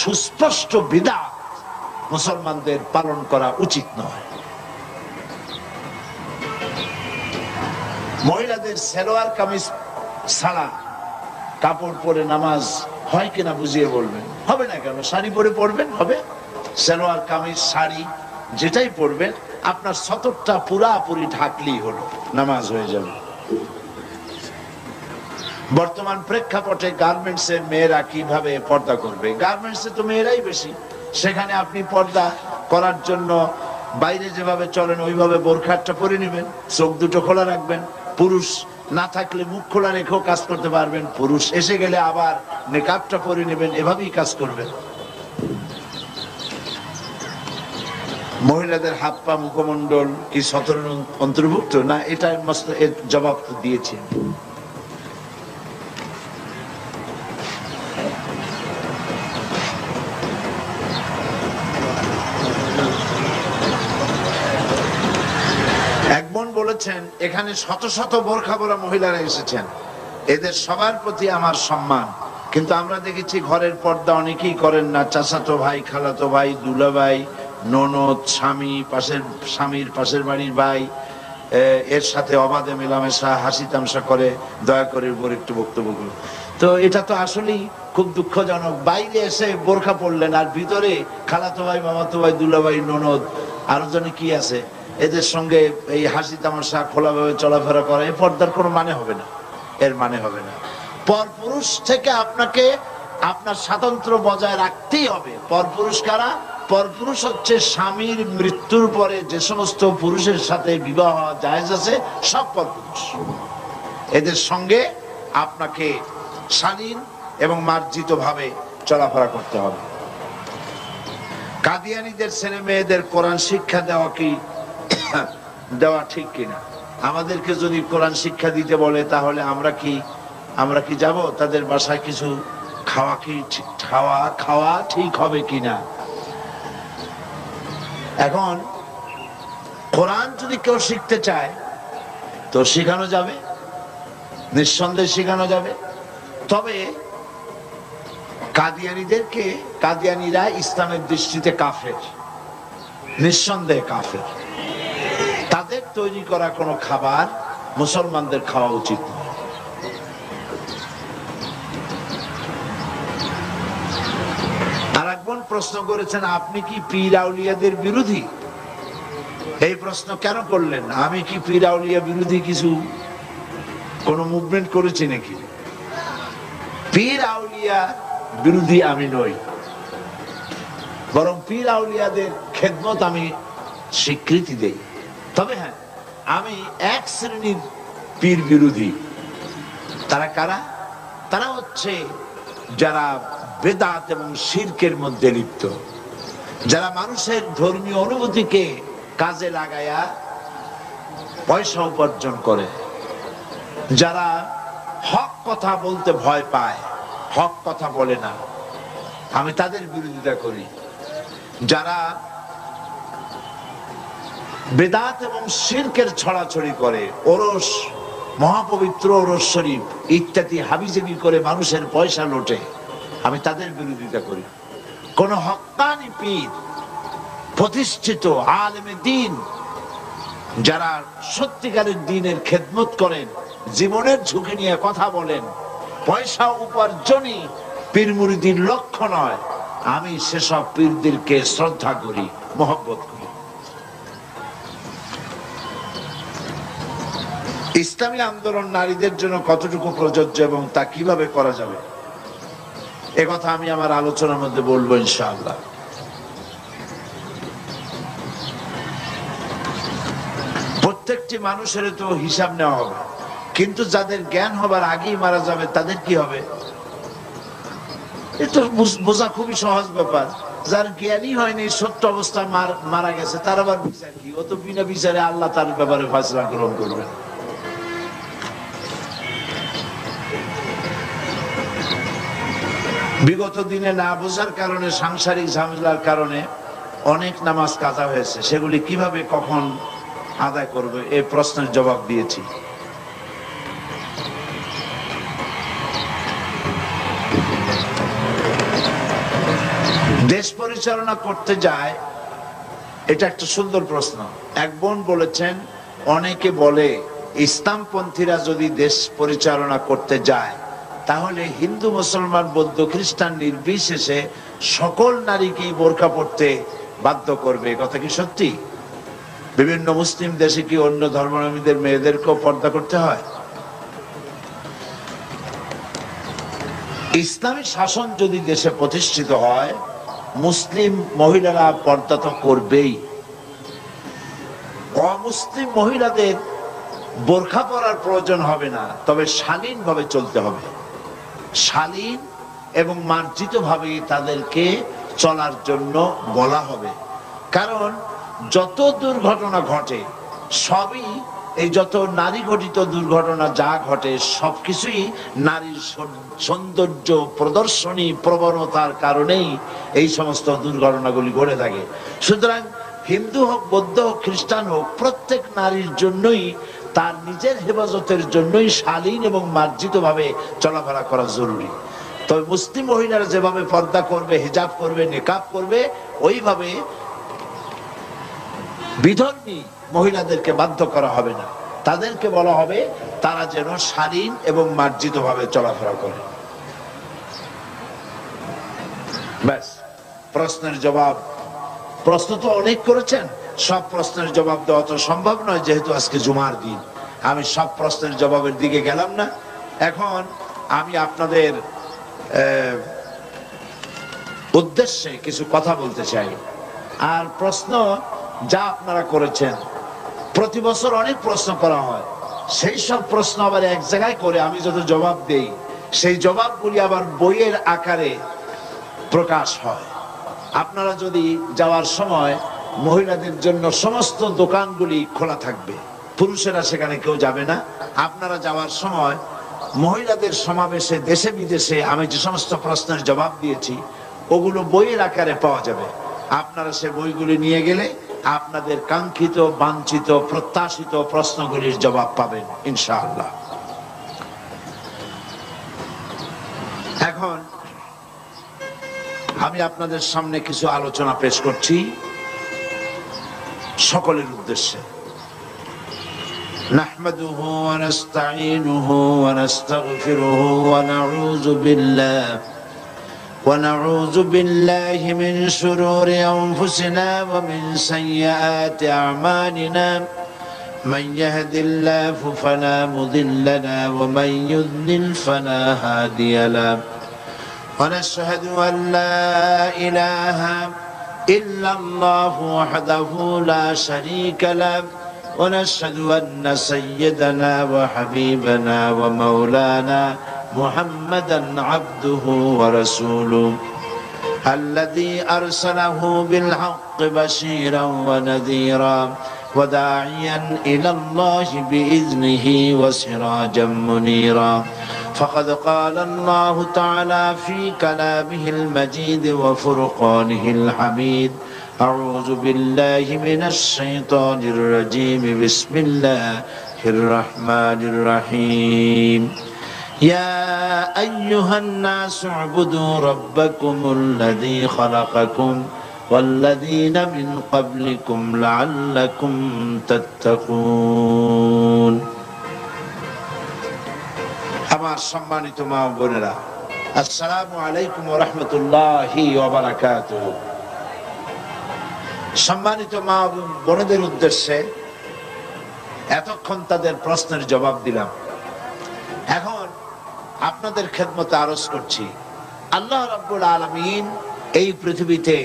Speaker 1: সুস্পষ্ট বিদআত মুসলমানদের পালন করা উচিত নয়। মহিলাদের সালোয়ার কামিজ ছাড়া কাপড় পরে নামাজ হয় কিনা বুঝিয়ে বলবেন। হবে না কেন? শাড়ি পরে পড়বেন, হবে। সালোয়ার কামিজ শাড়ি যেটাই পরবেন, আপনার সতরটা পুরাপুরি ঢাকলেই হলো, নামাজ হয়ে যাবে। বর্তমান প্রেক্ষাপটে গার্মেন্টসে মেয়েরা কিভাবে পর্দা করবে? গার্মেন্টসে তো মেয়েরাই বেশি, সেখানে আপনি পর্দা করার জন্য বাইরে যেভাবে চলেন ওইভাবে বোরখাটা পরে নেবেন, চোখ দুটো খোলা রাখবেন। পুরুষ না থাকলে মুখ খোলা রেখেও কাজ করতে পারবেন, পুরুষ এসে গেলে আবার নেকাবটা পরে নেবেন, এভাবেই কাজ করবেন। মহিলাদের হাত পা মুখমণ্ডল কি সতরের অন্তর্ভুক্ত না? এটা এর জবাব তো দিয়েছি। বলেছেন এখানে শত শত বোরখা পরা মহিলারা এসেছেন, এদের সবার প্রতি আমার সম্মান, কিন্তু আমরা দেখেছি ঘরের পর্দা অনেকেই করেন না। চাচাতো ভাই, খালাতো ভাই, দুলাভাই, ননদ, স্বামীর পাশের বাড়ির ভাই, এর সাথে অবাধে মেলামেশা, হাসি তামসা করে। দয়া করে উপর একটু বক্তব্য করুন। তো এটা তো আসলেই খুব দুঃখজনক। বাইরে এসে বোরখা পড়লেন আর ভিতরে খালাতো ভাই, মামাতো ভাই, দুলাভাই, ননদ, আরো জনে কি আছে, এদের সঙ্গে এই হাসি তামাশা খোলাভাবে চলাফেরা করে, পর্দার কোনো মানে হবে না, এর মানে হবে না। পরপুরুষ থেকে আপনাকে আপনার স্বাতন্ত্র্য বজায় রাখতেই হবে। পরপুরুষ কারা? পরপুরুষ হচ্ছে স্বামীর মৃত্যুর পরে যে সমস্ত পুরুষের সাথে বিবাহ জায়েজ আছে, সব পরপুরুষ। এদের সঙ্গে আপনাকে শালীন এবং মার্জিত ভাবে চলাফেরা করতে হবে। কাদিয়ানীদের ছেলে মেয়েদের কোরআন শিক্ষা দেওয়া ঠিক কিনা? আমাদেরকে যদি কোরআন শিক্ষা দিতে বলে তাহলে আমরা কি যাব তাদের বাসায়? কিছু খাওয়া ঠিক হবে কিনা? এখন কোরআন যদি কেউ শিখতে চায় তো শেখানো যাবে, নিঃসন্দেহে শেখানো যাবে। তবে কাদিয়ানীরা ইসলামের দৃষ্টিতে কাফের, নিঃসন্দেহে কাফের। তাদের তৈরি করা কোনো খাবার মুসলমানদের খাওয়া উচিত নয়। আর একজন প্রশ্ন করেছেন, আপনি কি পীর আউলিয়াদের বিরোধী? এই প্রশ্ন কেন করলেন? আমি কি পীর আউলিয়া বিরোধী কোনো মুভমেন্ট করেছি নাকি? পীর আউলিয়া বিরোধী আমি নই, বরং পীর আউলিয়াদের খেদমত আমি স্বীকৃতি দেই। তবে হ্যাঁ, আমি এক শ্রেণীর পীর বিরোধী। তারা কারা? তারা হচ্ছে যারা বেদাত এবং শিরকের মধ্যে লিপ্ত, যারা মানুষের ধর্মীয় অনুভূতিকে কাজে লাগায়া পয়সা উপার্জন করে, যারা হক কথা বলতে ভয় পায়, হক কথা বলে না, আমি তাদের বিরোধিতা করি। যারা বেদাত এবং শিরকের ছড়াছড়ি করে, ওরস, মহাপবিত্র ওরস শরীফ ইত্যাদি হাবিজাবি করে মানুষের পয়সা লোটে, আমি তাদের বিরোধিতা করি। কোন হক্কানি পীর, প্রতিষ্ঠিত আলেমে দ্বীন, যারা সত্যিকারের দ্বীনের খেদমত করেন, জীবনের ঝুঁকি নিয়ে কথা বলেন, পয়সা উপার্জনই পীর মুরিদির লক্ষ্য নয়, আমি সেসব পীরদেরকে শ্রদ্ধা করি, মহব্বত করি। ইসলামী আন্দোলন নারীদের জন্য কতটুকু প্রযোজ্য এবং তা কিভাবে করা যাবে, এ কথা আমি আমার আলোচনার মধ্যে বলবো ইনশাআল্লাহ। প্রত্যেকটি মানুষের তো হিসাব নেওয়া হবে, কিন্তু যাদের জ্ঞান হবার আগেই মারা যাবে তাদের কি হবে? এটা বোঝা খুবই সহজ ব্যাপার। যার জ্ঞানই হয়নি, সত্য অবস্থায় মারা গেছে, তার আবার বিচার কি? ও তো বিনা বিচারে আল্লাহ তার ব্যাপারে ফয়সালা গ্রহণ করবেন। বিগত দিনে না বোঝার কারণে, সাংসারিক ঝামেলার কারণে অনেক নামাজ কাজা হয়েছে, সেগুলি কিভাবে কখন আদায় করবে এই প্রশ্নের জবাব দিয়েছি। দেশ পরিচালনা করতে যায়, এটা একটা সুন্দর প্রশ্ন। এক বোন বলেছেন, অনেকে বলে ইসলামপন্থীরা যদি দেশ পরিচালনা করতে যায় তাহলে হিন্দু, মুসলমান, বৌদ্ধ, খ্রিস্টান নির্বিশেষে সকল নারীকেই বোরকা পড়তে বাধ্য করবে। কথা কি সত্যি? বিভিন্ন মুসলিম দেশে কি অন্য ধর্মাবলম্বীদের মেয়েদেরকেও পর্দা করতে হয়? ইসলামী শাসন যদি দেশে প্রতিষ্ঠিত হয়, মুসলিম মহিলারা পর্দা তো করবেই। অমুসলিম মহিলাদের বোরখা পরার প্রয়োজন হবে না, তবে শালীন ভাবে চলতে হবে। শালীন এবং মার্জিত ভাবে তাদেরকে চলার জন্য বলা হবে। কারণ যত দুর্ঘটনা ঘটে সবই, এই যত নারী ঘটিত দুর্ঘটনা যা ঘটে সবকিছুই নারীর সৌন্দর্য প্রদর্শনী প্রবণতার কারণেই এই সমস্ত দুর্ঘটনাগুলি ঘটে থাকে। সুতরাং হিন্দু হোক, বৌদ্ধ হোক, খ্রিস্টান হোক, প্রত্যেক নারীর জন্যই, তার নিজের হেফাজতের জন্যই শালীন এবং মার্জিত ভাবে চলাফেরা করা জরুরি। তবে মুসলিম মহিলারা যেভাবে পর্দা করবে, হিজাব করবে, নিকাব করবে, ওইভাবে বিধর্মী মহিলাদেরকে বাধ্য করা হবে না। তাদেরকে বলা হবে তারা যেন শালীন এবং মার্জিত ভাবে চলাফেরা করে। ব্যাস, প্রশ্নের জবাব। প্রশ্ন তো অনেক করেছেন, সব প্রশ্নের জবাব দেওয়া তো সম্ভব নয়, যেহেতু আজকে জুমার দিন আমি সব প্রশ্নের জবাবের দিকে গেলাম না। এখন আমি আপনাদের উদ্দেশ্যে কিছু কথা বলতে চাই। আর প্রশ্ন যা আপনারা করেছেন, প্রতি বছর অনেক প্রশ্ন করা হয়, সেই সব প্রশ্ন আবার এক জায়গায় করে আমি যত জবাব দেই, সেই জবাবগুলি আবার বইয়ের আকারে প্রকাশ হয়। আপনারা যদি যাওয়ার সময়, মহিলাদের জন্য সমস্ত দোকানগুলি খোলা থাকবে, পুরুষেরা সেখানে কেউ যাবে না। আপনারা যাওয়ার সময় মহিলাদের সমাবেশে দেশে বিদেশে আমি যে সমস্ত প্রশ্নের জবাব দিয়েছি ওগুলো বইয়ের আকারে পাওয়া যাবে। আপনারা সে বইগুলি নিয়ে গেলে আপনাদের কাঙ্ক্ষিত, বাঞ্ছিত, প্রত্যাশিত প্রশ্নগুলির জবাব পাবেন ইনশাআল্লাহ। এখন আমি আপনাদের সামনে কিছু আলোচনা পেশ করছি সকলের উদ্দেশ্যে। নাহমাদুহু ওয়া নাস্তাঈনুহু ওয়া নাস্তাগফিরুহু ওয়া নাউযু বিল্লাহি মিন শুরুরি আনফুসিনা ওয়া মিন সাইয়্যাতি আ'মালিনা মান ইয়াহদিল্লাহু ফালা মুদিল্লা লাহু ওয়া মান ইউদ্লিল ফালা হাদিয়া লাহু ওয়া নাশহাদু আন লা ইলাহা ইল্লাল্লাহু ওয়াহদাহু লা শারীকা লাহু ونشهد أن سيدنا وحبيبنا ومولانا محمدا عبده ورسوله الذي أرسله بالحق بشيرا ونذيرا وداعيا إلى الله بإذنه وسراجا منيرا فقد قال الله تعالى في كلامه المجيد وفرقانه الحميد أعوذ بالله من الشيطان الرجيم بسم الله الرحمن الرحيم يا أيها الناس اعبدوا ربكم الذي خلقكم والذين من قبلكم لعلكم تتقون আমার সম্মানিত মা ও বোনেরা, আসসালামু আলাইকুম ওয়া রাহমাতুল্লাহি ওয়া বারাকাতুহু। সম্মানিত মা বোনেদের উদ্দেশ্যে এতক্ষণ তাদের প্রশ্নের জবাব দিলাম। এখন আপনাদের খেদমতে আরজ করছি, আল্লাহ রাব্বুল আলামিন এই পৃথিবীতে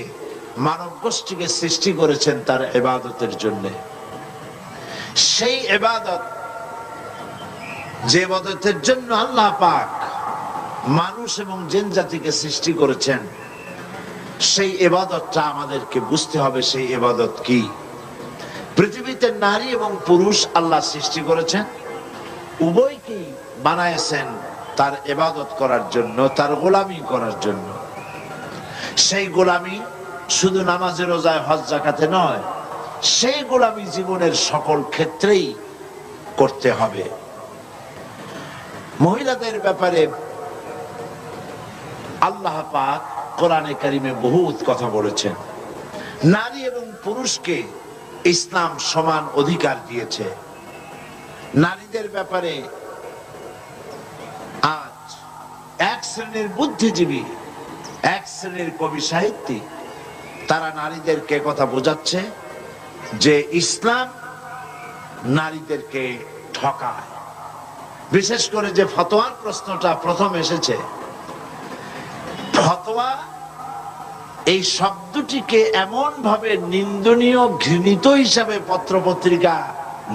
Speaker 1: মানব গোষ্ঠীকে সৃষ্টি করেছেন তার ইবাদতের জন্য। সেই ইবাদত, যে ইবাদতের জন্য আল্লাহ পাক মানুষ এবং জিন জাতিকে সৃষ্টি করেছেন, সেই ইবাদতটা আমাদেরকে বুঝতে হবে। সেই ইবাদত কি? পৃথিবীতে নারী এবং পুরুষ আল্লাহ সৃষ্টি করেছেন, উভয়কেই বানায়েছেন তার ইবাদত করার জন্য, তার গোলামি করার জন্য। সেই গোলামি শুধু নামাজে, রোজায়, হজ, যাকাতে নয়, সেই গোলামি জীবনের সকল ক্ষেত্রেই করতে হবে। মহিলাদের ব্যাপারে আল্লাহ পাক কোরআনে কারিমে বহুত কথা বলেছেন। নারী এবং পুরুষকে ইসলাম সমান অধিকার দিয়েছে। নারীদের ব্যাপারে আজ এক শ্রেণীর বুদ্ধিজীবী, এক শ্রেণীর কবি সাহিত্যিক, তারা নারীদেরকে কথা বোঝাচ্ছে যে ইসলাম নারীদেরকে ঠকায়। বিশেষ করে যে ফতোয়ার প্রশ্নটা প্রথম এসেছে, ফতোয়া এই শব্দটিকে এমন ভাবে নিন্দনীয়, ঘৃণিত হিসাবে পত্রপত্রিকা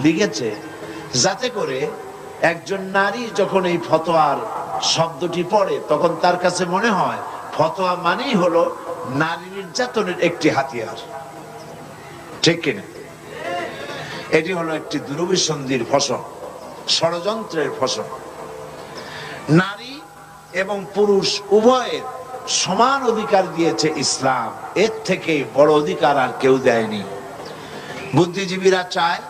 Speaker 1: লিখেছে, যাতে করে একজন নারী যখন এই ফতোয়ার শব্দটি পড়ে তখন তার কাছে মনে হয় ফতোয়া মানেই হলো নারী নির্যাতনের একটি হাতিয়ার। ঠিক কিনা? এটি হলো একটি দুরভিসন্ধির ফসল, ষড়যন্ত্রের ফসল। নারী এবং পুরুষ উভয়ের সমান অধিকার দিয়েছে ইসলাম। এর থেকে বড় অধিকার আর কেউ দেয়নি। বুদ্ধিজীবীরা চায়,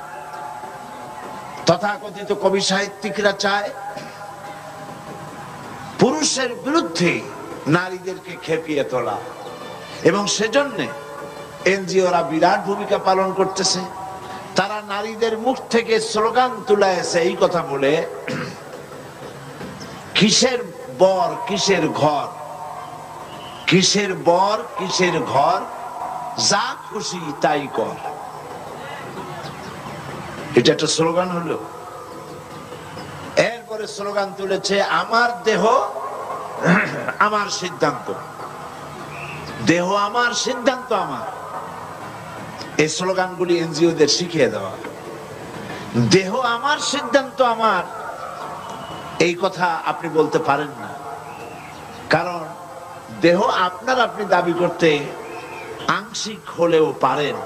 Speaker 1: তথাকথিত কবি সাহিত্যিকরা চায় পুরুষের বিরুদ্ধে নারীদেরকে খেপিয়ে তোলা, এবং সেজন্য এনজিওরা বিরাট ভূমিকা পালন করতেছে। তারা নারীদের মুখ থেকে স্লোগান তুলাইছে এই কথা বলে, কিসের বর কিসের ঘর, কিসের বর কিসের ঘর, যা খুশি তাই কর। এটা একটা স্লোগান হলো। এরপরে স্লোগান তুলেছে আমার দেহ আমার সিদ্ধান্ত, দেহ আমার সিদ্ধান্ত আমার। এই স্লোগানগুলি এনজিওদের শিখিয়ে দেওয়া। দেহ আমার সিদ্ধান্ত আমার, এই কথা আপনি বলতে পারেন না, কারণ দেহ আপনার আপনি দাবি করতে আংশিক হলেও পারেন,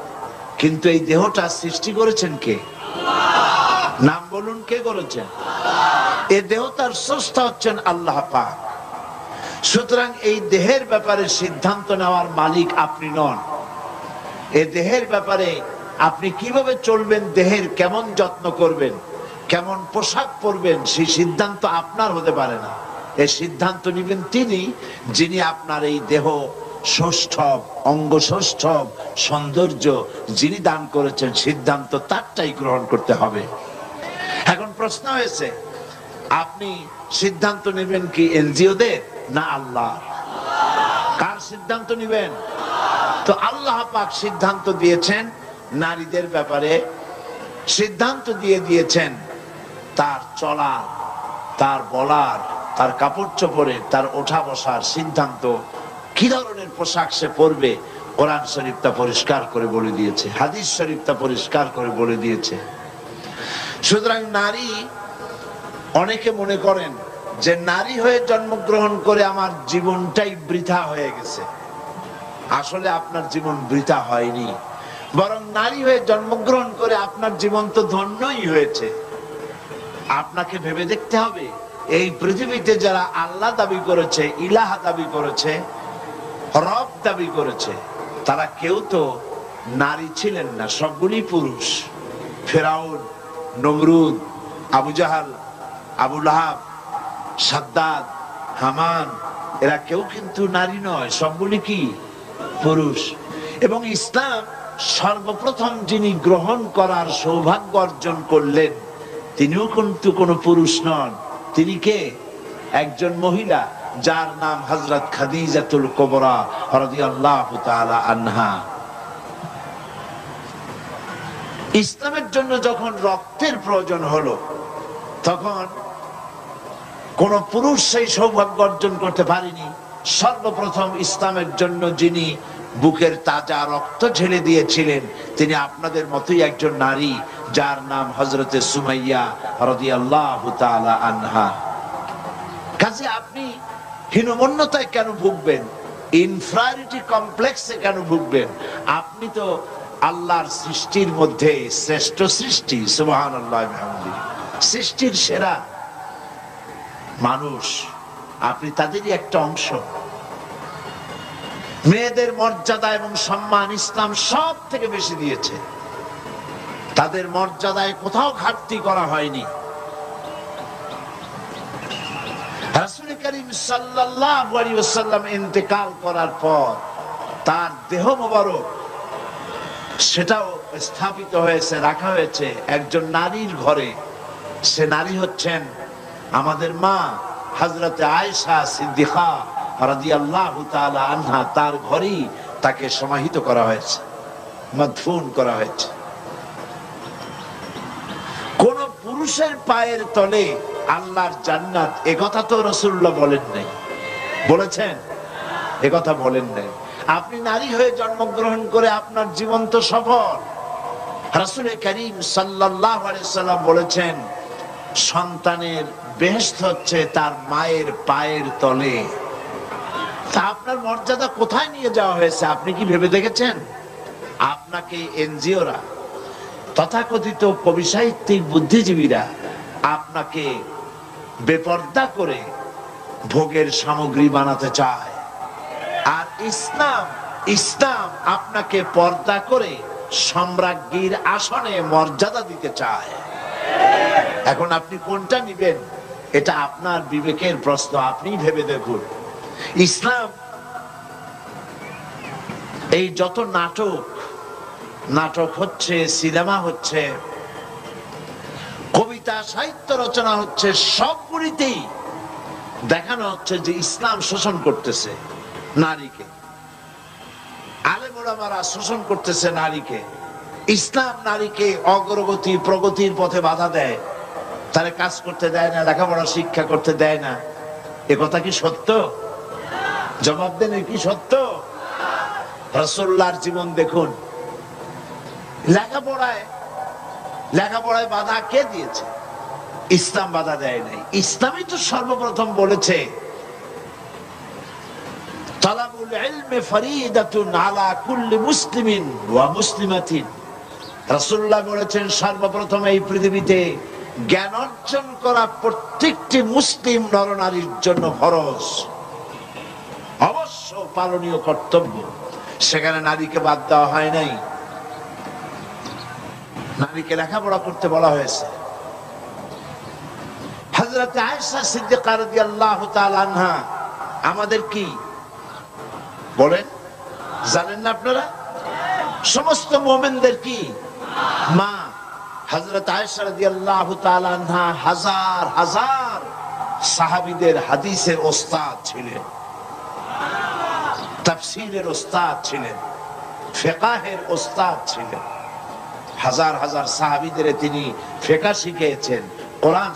Speaker 1: কিন্তু এই দেহটা সৃষ্টি করেছেন কে? নাম বলুন, কে করেছেন? এই দেহ তার স্রষ্টা হচ্ছেন আল্লাহ পাক। সুতরাং এই দেহের ব্যাপারে সিদ্ধান্ত নেওয়ার মালিক আপনি নন। এই দেহের ব্যাপারে আপনি কিভাবে চলবেন, দেহের কেমন যত্ন করবেন, কেমন পোশাক পরবেন, সেই সিদ্ধান্ত আপনার হতে পারে না। এই সিদ্ধান্ত নেবেন তিনি, যিনি আপনার এই দেহ সৌষ্ঠব, অঙ্গ সৌষ্ঠব, সৌন্দর্য যিনি দান করেছেন, সিদ্ধান্ত তারটাই গ্রহণ করতে হবে। এখন প্রশ্ন হয়েছে, আপনি সিদ্ধান্ত নেবেন কি এনজিওদের না আল্লাহ? কার সিদ্ধান্ত নেবেন? তো আল্লাহ পাক সিদ্ধান্ত দিয়েছেন নারীদের ব্যাপারে, সিদ্ধান্ত দিয়েছেন তার চলার, তার বলার, তার কাপড় চোপড়ের, তার ওঠা বসার সিদ্ধান্ত, কি ধরনের পোশাক সে পরবে। কোরআন শরীফ তা পরিষ্কার করে বলে দিয়েছে, হাদিস শরীফ তা পরিষ্কার করে বলে দিয়েছে। সুতরাং নারী, অনেকে মনে করেন যে নারী হয়ে জন্মগ্রহণ করে আমার জীবনটাই বৃথা হয়ে গেছে। আসলে আপনার জীবন বৃথা হয়নি, বরং নারী হয়ে জন্মগ্রহণ করে আপনার জীবন তো ধন্যই হয়েছে। আপনাকে ভেবে দেখতে হবে, এই পৃথিবীতে যারা আল্লাহ দাবি করেছে, ইলাহ দাবি করেছে, রব দাবি করেছে, তারা কেউ তো নারী ছিলেন না, সবগুলি পুরুষ। ফেরাউন, নমরুদ, আবু জাহাল, আবু লাহাব, সাদ্দাদ, হামান, এরা কেউ কিন্তু নারী নয়, সবগুলি কি পুরুষ। এবং ইসলাম সর্বপ্রথম যিনি গ্রহণ করার সৌভাগ্য অর্জন করলেন, তিনিও কিন্তু কোনো পুরুষ নন। তিনি কে? একজন মহিলা, যার নাম হযরত খাদিজাতুল কুবরা রাদিয়াল্লাহু তাআলা আনহা। ইসলামের জন্য যখন রক্তের প্রয়োজন হলো, তখন কোন পুরুষ সেই সৌভাগ্য অর্জন করতে পারেনি। সর্বপ্রথম ইসলামের জন্য যিনি বুকের তাজা রক্ত ঢেলে দিয়েছিলেন, তিনি আপনাদের মতোই একজন নারী, যার নাম হযরতে সুমাইয়া রাদিয়াল্লাহু তাআলা আনহা। কাজে আপনি হীনমন্যতায় কেন ভুগবেন? ইনফেরিয়রিটি কমপ্লেক্সে কেন ভুগবেন? আপনি তো আল্লাহর সৃষ্টির মধ্যে শ্রেষ্ঠ সৃষ্টি, সুবহানাল্লাহ বিহামদিহি, সৃষ্টির সেরা মানুষ, আপনি তাদেরই একটা অংশ। মেয়েদের মর্যাদা এবং সম্মান ইসলাম সব থেকে বেশি দিয়েছে। তাদের মর্যাদায় কোথাও ঘাটতি করা হয়নি। রাসূল করিম সাল্লাল্লাহু আলাইহি ওয়াসাল্লাম ইন্তেকাল করার পর তার দেহ মোবারক, সেটাও স্থাপিত হয়েছে, রাখা হয়েছে একজন নারীর ঘরে। সে নারী হচ্ছেন আমাদের মা হযরতে আয়েশা সিদ্দিকা রাদিয়াল্লাহু তাআলা আনহা। তার ঘরেই তাকে সমাহিত করা হয়েছে, মাদফুন করা হয়েছে। কোন পুরুষের পায়ের তলে আল্লাহর জান্নাত, এ কথা তো রাসূলুল্লাহ বলেন নাই। বলেছেন? এ কথা বলেন নাই। আপনি নারী হয়ে জন্মগ্রহণ করে আপনার জীবন তো সফল। রাসূল করিম সাল্লাল্লাহু আলাইহি সাল্লাম বলেছেন, সন্তানের বেহেশত হচ্ছে তার মায়ের পায়ের তলে। তা আপনার মর্যাদা কোথায় নিয়ে যাওয়া হয়েছে আপনি কি ভেবে দেখেছেন? আপনাকে এনজিওরা, তথাকথিত কবি সাহিত্যিক বুদ্ধিজীবীরা আপনাকে বেপর্দা করে ভোগের সামগ্রী বানাতে চায়, আর ইসলাম আপনাকে পর্দা করে সম্রাজ্ঞীর আসনে মর্যাদা দিতে চায়। এখন আপনি কোনটা নিবেন? এটা আপনার বিবেকের প্রশ্ন, আপনি ভেবে দেখুন। ইসলাম এই যত নাটক হচ্ছে, সিনেমা হচ্ছে, কবিতা সাহিত্য রচনা হচ্ছে, সবগুলিতেই দেখানো হচ্ছে যে ইসলাম শোষণ করতেছে নারীকে। আলেম ওলামারা শোষণ করতেছে নারীকে। ইসলাম নারীকে অগ্রগতি প্রগতির পথে বাধা দেয়, তারে কাজ করতে দেয় না, লেখাপড়া শিক্ষা করতে দেয় না। এ কথা কি সত্য? জবাব দেন, কি সত্য? রাসূলুল্লাহর জীবন দেখুন। লেখাপড়ায় বাধা কে দিয়েছে? ইসলাম বাধা দেয় নাই। ইসলামই তো সর্বপ্রথম বলেছে তালাবুল ইলমি ফরিদাতুন আলা কুল্লি মুসলিমিন ওয়া মুসলিমাতিন। রাসূলুল্লাহ বলেছেন সর্বপ্রথম এই পৃথিবীতে জ্ঞান অর্জন করা প্রত্যেকটি মুসলিম নরনারীর জন্য ফরজ, অবশ্য পালনীয় কর্তব্য। সেখানে নারীকে বাদ দেওয়া হয় নাই, নারীকে লেখাপড়া করতে বলা হয়েছে। হযরত আয়েশা সিদ্দিকা রাদিয়াল্লাহু তাআলা আনহা আমাদের কি বলেন জানেন না আপনারা? সমস্ত মুমিনদের কি মা। হযরত আয়েশা রাদিয়াল্লাহু তাআলা আনহা হাজার হাজার সাহাবীদের হাদিসের ওস্তাদ ছিলেন, তাফসীরের ওস্তাদ ছিলেন, ফিকহের ওস্তাদ ছিলেন। হাজার হাজার সাহাবীদের তিনি ফিকহ শিখিয়েছেন, কোরআন